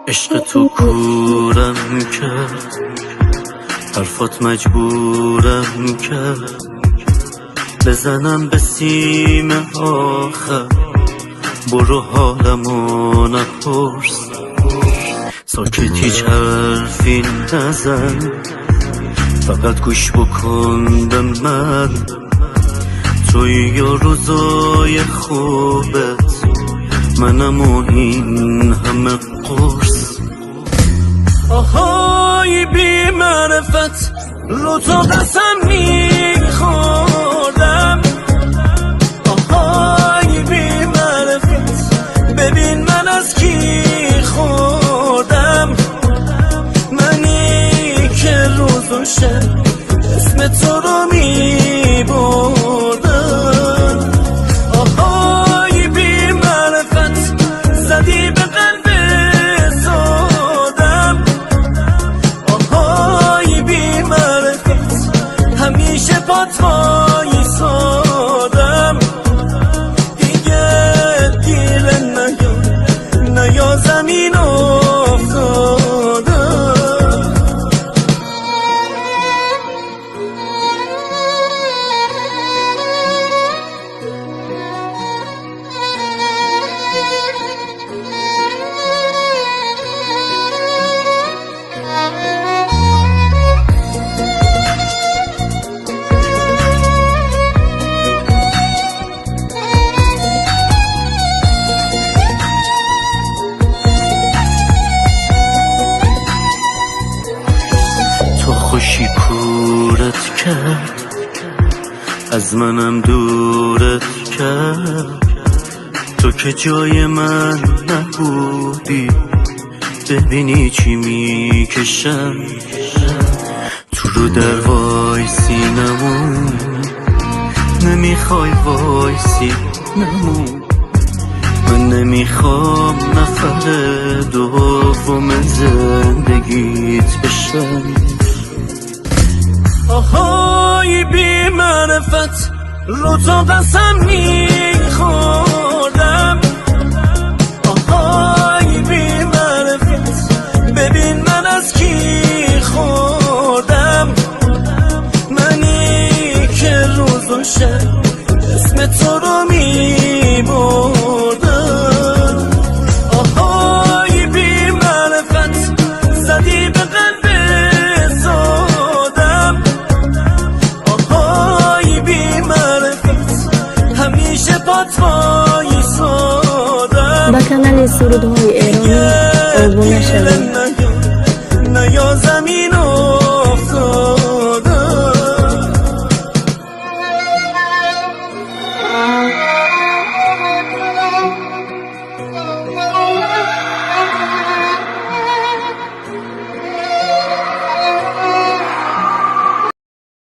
عشق تو کورم کرد، حرفات مجبورم کرد بزنم به سیم آخر. برو حالمو نپرس، ساکت هیچ حرفی نزن، فقط گوش بکن به من. توی یا روزای خوبت، منم و این همه قرص. آهای بی معرفت، رو تو قسم میخوردم. آهای بی معرفت، ببین من از کی خوردم. منی که روز و شب اسم تو رو میبردم. آهای بی معرفت، زدی به قلب سادم. آهای بی معرفت، همیشه پات وایسادم. دیگه دیره نیا زمین افتادم. خوشی کورت کرد، از منم دورت کرد. تو که جای من نبودی، ببینی چی میکشم. تو رو در وایسی نمون، نمیخوای وایسی نمون. من نمیخوام نفر دوم زندگیت بشم. آهای بی معرفت، رو تو قسم میخوردم. آهای بی معرفت، ببین من از کی خوردم. منی که روز و شب اسم تو رو میبردم. آهای بی معرفت، زدی به قلب با کانال سرودهای ایرانی عضو نشوید.